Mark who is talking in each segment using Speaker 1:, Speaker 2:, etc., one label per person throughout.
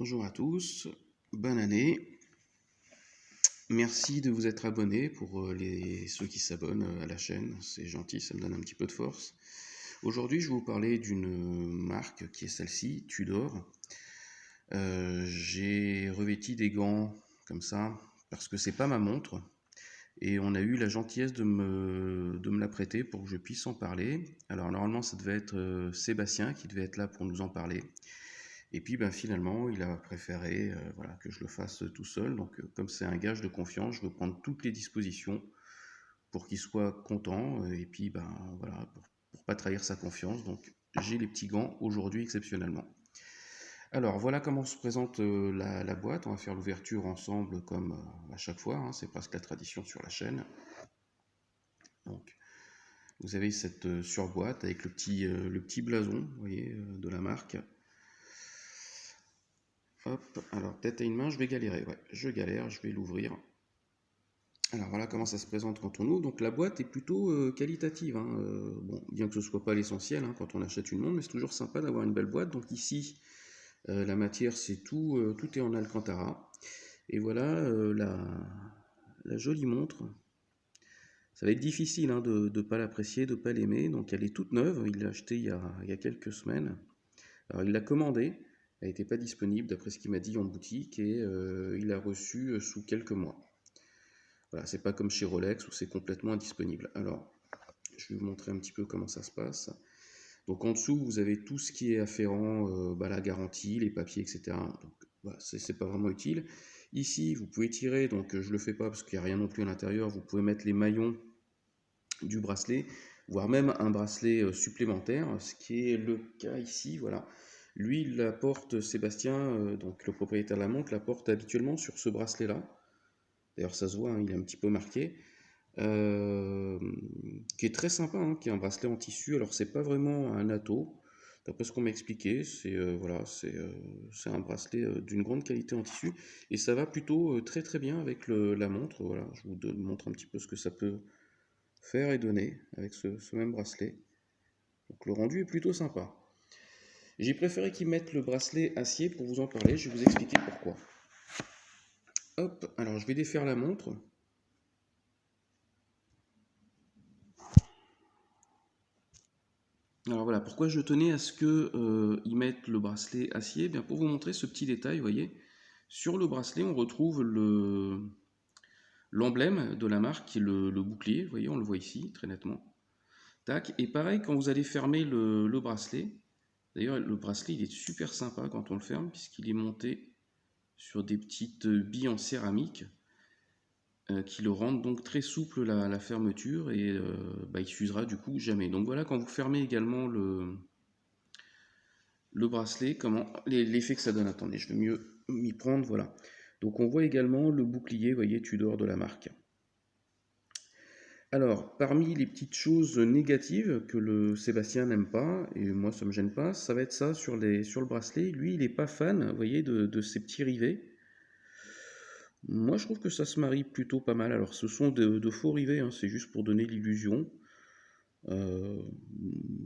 Speaker 1: Bonjour à tous, bonne année. Merci de vous être abonnés pour ceux qui s'abonnent à la chaîne, c'est gentil, ça me donne un petit peu de force. Aujourd'hui, je vais vous parler d'une marque qui est celle-ci, Tudor. J'ai revêti des gants comme ça parce que c'est pas ma montre et on a eu la gentillesse de me la prêter pour que je puisse en parler. Alors normalement, ça devait être Sébastien qui devait être là pour nous en parler. Et puis finalement, il a préféré voilà, que je le fasse tout seul. Donc comme c'est un gage de confiance, je veux prendre toutes les dispositions pour qu'il soit content. Et puis voilà, pour pas trahir sa confiance. Donc j'ai les petits gants aujourd'hui exceptionnellement. Alors voilà comment se présente la boîte. On va faire l'ouverture ensemble comme à chaque fois, hein. C'est presque la tradition sur la chaîne. Donc vous avez cette surboîte avec le petit blason, vous voyez, de la marque. Hop, alors tête à une main, je vais galérer, ouais, je galère, je vais l'ouvrir. Alors voilà comment ça se présente quand on ouvre. Donc la boîte est plutôt qualitative, hein. Bon, bien que ce soit pas l'essentiel hein, quand on achète une montre, mais c'est toujours sympa d'avoir une belle boîte. Donc ici, la matière, c'est tout est en Alcantara. Et voilà la jolie montre. Ça va être difficile hein, de ne pas l'apprécier, de ne pas l'aimer. Donc elle est toute neuve, il l'a achetée il y a quelques semaines. Alors il l'a commandée, elle n'était pas disponible d'après ce qu'il m'a dit en boutique et il l'a reçue sous quelques mois. Voilà, c'est pas comme chez Rolex où c'est complètement indisponible. Alors, je vais vous montrer un petit peu comment ça se passe. Donc en dessous, vous avez tout ce qui est afférent, la garantie, les papiers, etc. Donc voilà, c'est pas vraiment utile. Ici, vous pouvez tirer, donc je le fais pas parce qu'il n'y a rien non plus à l'intérieur. Vous pouvez mettre les maillons du bracelet, voire même un bracelet supplémentaire, ce qui est le cas ici. Voilà. Lui, il la porte, Sébastien, donc le propriétaire de la montre, la porte habituellement sur ce bracelet-là. D'ailleurs, ça se voit, hein, il est un petit peu marqué. Euh, qui est très sympa, hein, qui est un bracelet en tissu. Alors, c'est pas vraiment un atto, d'après ce qu'on m'a expliqué. C'est un bracelet d'une grande qualité en tissu. Et ça va plutôt très très bien avec la montre. Voilà, je vous montre un petit peu ce que ça peut faire et donner avec ce même bracelet. Donc, le rendu est plutôt sympa. J'ai préféré qu'ils mettent le bracelet acier pour vous en parler. Je vais vous expliquer pourquoi. Hop, alors je vais défaire la montre. Alors voilà, pourquoi je tenais à ce qu'ils mettent le bracelet acier? Bien pour vous montrer ce petit détail, vous voyez, sur le bracelet, on retrouve l'emblème de la marque, qui est le bouclier, vous voyez, on le voit ici, très nettement. Tac, et pareil, quand vous allez fermer le bracelet, d'ailleurs, le bracelet, il est super sympa quand on le ferme, puisqu'il est monté sur des petites billes en céramique, qui le rendent donc très souple la fermeture, et il s'usera du coup jamais. Donc voilà, quand vous fermez également le bracelet, comment l'effet que ça donne. Attendez, je vais mieux m'y prendre, voilà. Donc on voit également le bouclier, vous voyez, Tudor de la marque. Alors, parmi les petites choses négatives que le Sébastien n'aime pas, et moi ça me gêne pas, ça va être ça sur le bracelet. Lui, il n'est pas fan, vous voyez, de ces petits rivets. Moi, je trouve que ça se marie plutôt pas mal. Alors, ce sont de faux rivets, hein, c'est juste pour donner l'illusion. Euh,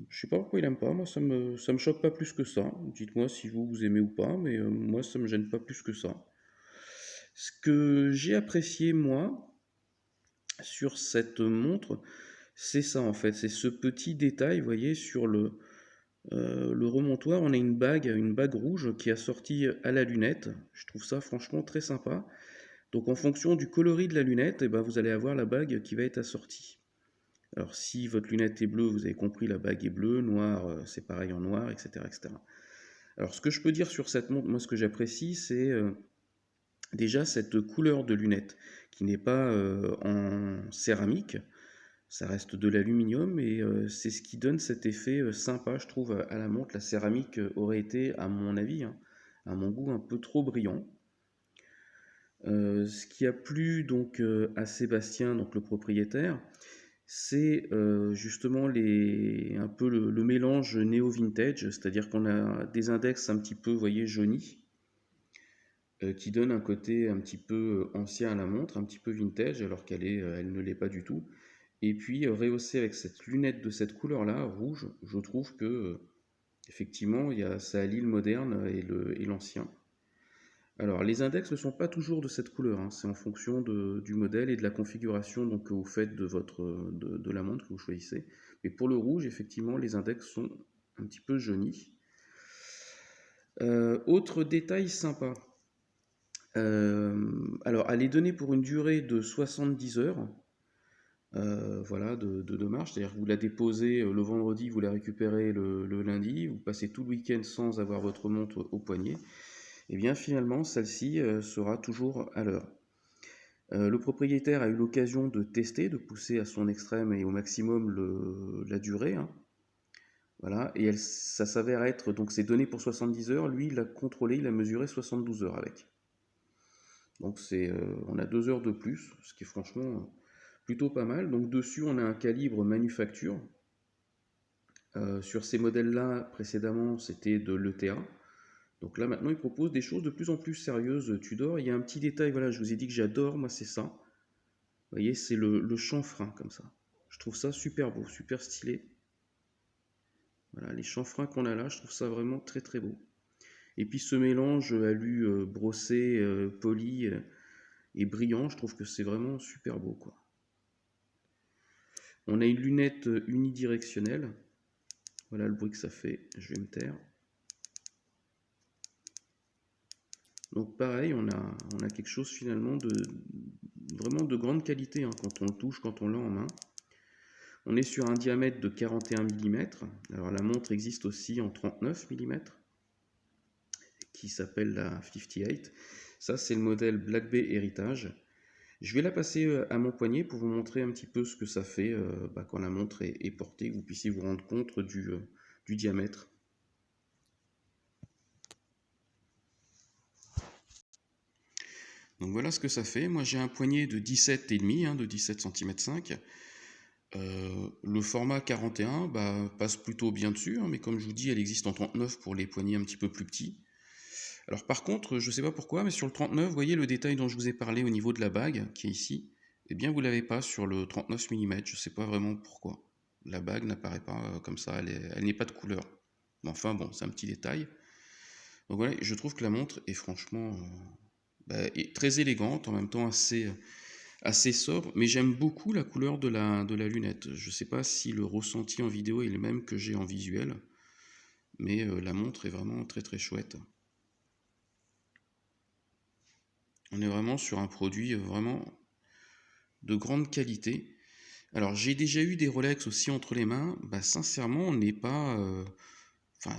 Speaker 1: je sais pas pourquoi il aime pas, moi ça me choque pas plus que ça. Dites-moi si vous aimez ou pas, mais moi ça me gêne pas plus que ça. Ce que j'ai apprécié moi sur cette montre, c'est ça en fait, c'est ce petit détail, vous voyez, sur le remontoir, on a une bague rouge qui est assortie à la lunette. Je trouve ça franchement très sympa. Donc en fonction du coloris de la lunette, eh ben, vous allez avoir la bague qui va être assortie. Alors si votre lunette est bleue, vous avez compris, la bague est bleue, noire, c'est pareil en noir, etc., etc. Alors ce que je peux dire sur cette montre, moi ce que j'apprécie, c'est déjà cette couleur de lunette, qui n'est pas en céramique, ça reste de l'aluminium, et c'est ce qui donne cet effet sympa, je trouve, à la montre. La céramique aurait été, à mon avis, hein, à mon goût, un peu trop brillant. Ce qui a plu donc à Sébastien, donc le propriétaire, c'est justement un peu le mélange néo-vintage, c'est-à-dire qu'on a des index un petit peu, vous voyez, jaunis, qui donnent un côté un petit peu ancien à la montre, un petit peu vintage, alors elle ne l'est pas du tout. Et puis rehaussé avec cette lunette de cette couleur-là, rouge, je trouve que effectivement, ça allie le moderne et l'ancien. Alors, les index ne sont pas toujours de cette couleur, hein. C'est en fonction du modèle et de la configuration donc, que vous faites de la montre que vous choisissez. Mais pour le rouge, effectivement, les index sont un petit peu jaunis. Autre détail sympa. Alors, elle est donnée pour une durée de 70 heures. Voilà, de marche. C'est-à-dire que vous la déposez le vendredi, vous la récupérez le lundi, vous passez tout le week-end sans avoir votre montre au poignet. Et bien finalement, celle-ci sera toujours à l'heure. Le propriétaire a eu l'occasion de tester, de pousser à son extrême et au maximum la durée, hein. Voilà, et ça s'avère être, donc c'est donné pour 70 heures, lui il a contrôlé, il a mesuré 72 heures avec. Donc on a 2 heures de plus, ce qui est franchement plutôt pas mal. Donc dessus on a un calibre manufacture. Sur ces modèles-là, précédemment c'était de l'ETA. Donc là maintenant il propose des choses de plus en plus sérieuses Tudor. Il y a un petit détail, voilà, je vous ai dit que j'adore, moi c'est ça. Vous voyez, c'est le chanfrein comme ça. Je trouve ça super beau, super stylé. Voilà, les chanfreins qu'on a là, je trouve ça vraiment très très beau. Et puis ce mélange alu brossé, poli et brillant, je trouve que c'est vraiment super beau, quoi. On a une lunette unidirectionnelle. Voilà le bruit que ça fait, je vais me taire. Donc pareil, on a quelque chose finalement vraiment de grande qualité, hein, quand on le touche, quand on l'a en main. On est sur un diamètre de 41 mm. Alors la montre existe aussi en 39 mm, qui s'appelle la 58. Ça c'est le modèle Black Bay Heritage. Je vais la passer à mon poignet pour vous montrer un petit peu ce que ça fait quand la montre est portée, que vous puissiez vous rendre compte du diamètre. Donc voilà ce que ça fait. Moi j'ai un poignet de 17,5, hein, de 17 cm 5. Le format 41 passe plutôt bien dessus, hein, mais comme je vous dis, elle existe en 39 pour les poignets un petit peu plus petits. Alors par contre, je ne sais pas pourquoi, mais sur le 39, vous voyez le détail dont je vous ai parlé au niveau de la bague, qui est ici, eh bien vous ne l'avez pas sur le 39 mm, je ne sais pas vraiment pourquoi. La bague n'apparaît pas comme ça, elle n'est pas de couleur. Mais enfin bon, c'est un petit détail. Donc voilà, je trouve que la montre est franchement est très élégante, en même temps assez sobre, mais j'aime beaucoup la couleur de la lunette. Je ne sais pas si le ressenti en vidéo est le même que j'ai en visuel, mais la montre est vraiment très très chouette. On est vraiment sur un produit vraiment de grande qualité. Alors j'ai déjà eu des Rolex aussi entre les mains, sincèrement on n'est pas... Enfin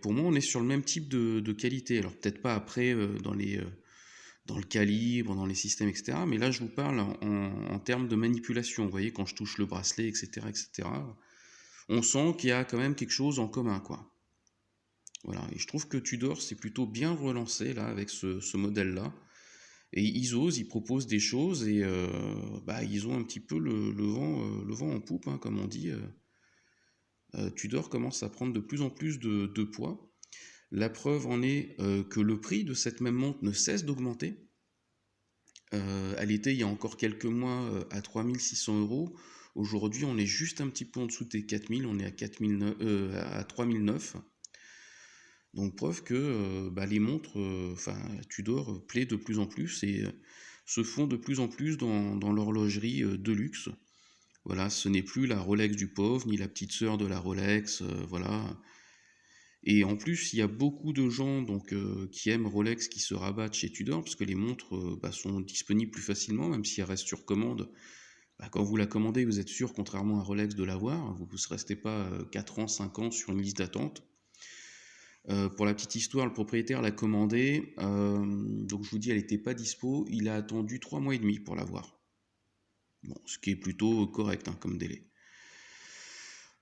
Speaker 1: pour moi on est sur le même type de qualité. Alors peut-être pas après dans le calibre, dans les systèmes, etc. Mais là je vous parle en termes de manipulation. Vous voyez, quand je touche le bracelet, etc., etc., on sent qu'il y a quand même quelque chose en commun, quoi. Voilà, et je trouve que Tudor s'est plutôt bien relancé là avec ce modèle-là. Et ils osent, ils proposent des choses et ils ont un petit peu le vent en poupe, hein, comme on dit. Tudor commence à prendre de plus en plus de poids. La preuve en est que le prix de cette même montre ne cesse d'augmenter. Elle était il y a encore quelques mois à 3600 euros. Aujourd'hui, on est juste un petit peu en dessous des 4000, on est à 3009. Donc preuve que les montres, Tudor plaît de plus en plus et se font de plus en plus dans l'horlogerie de luxe. Voilà, ce n'est plus la Rolex du pauvre, ni la petite sœur de la Rolex, voilà. Et en plus, il y a beaucoup de gens qui aiment Rolex qui se rabattent chez Tudor, parce que les montres sont disponibles plus facilement, même si elles restent sur commande. Quand vous la commandez, vous êtes sûr, contrairement à Rolex, de l'avoir. Vous ne restez pas 4 ans, 5 ans sur une liste d'attente. Pour la petite histoire, le propriétaire l'a commandée, donc je vous dis, elle n'était pas dispo. Il a attendu 3 mois et demi pour l'avoir. Bon, ce qui est plutôt correct, hein, comme délai.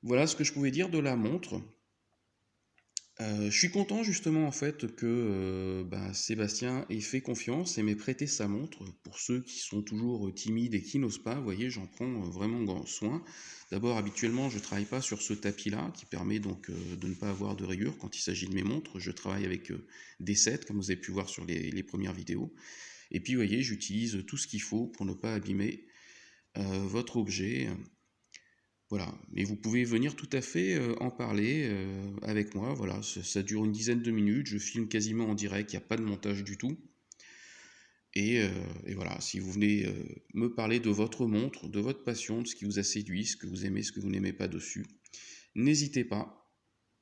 Speaker 1: Voilà ce que je pouvais dire de la montre. Je suis content justement en fait que Sébastien ait fait confiance et m'ait prêté sa montre. Pour ceux qui sont toujours timides et qui n'osent pas, vous voyez, j'en prends vraiment grand soin. D'abord, habituellement, je ne travaille pas sur ce tapis-là qui permet donc de ne pas avoir de rayures quand il s'agit de mes montres. Je travaille avec des sets, comme vous avez pu voir sur les premières vidéos. Et puis, vous voyez, j'utilise tout ce qu'il faut pour ne pas abîmer votre objet. Voilà, et vous pouvez venir tout à fait en parler avec moi. Voilà, ça dure une dizaine de minutes. Je filme quasiment en direct, il n'y a pas de montage du tout. Et voilà, si vous venez me parler de votre montre, de votre passion, de ce qui vous a séduit, ce que vous aimez, ce que vous n'aimez pas dessus, n'hésitez pas.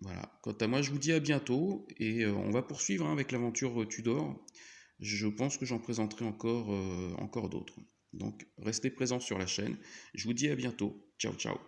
Speaker 1: Voilà. Quant à moi, je vous dis à bientôt et on va poursuivre hein, avec l'aventure Tudor. Je pense que j'en présenterai encore d'autres. Donc, restez présents sur la chaîne. Je vous dis à bientôt. Ciao, ciao.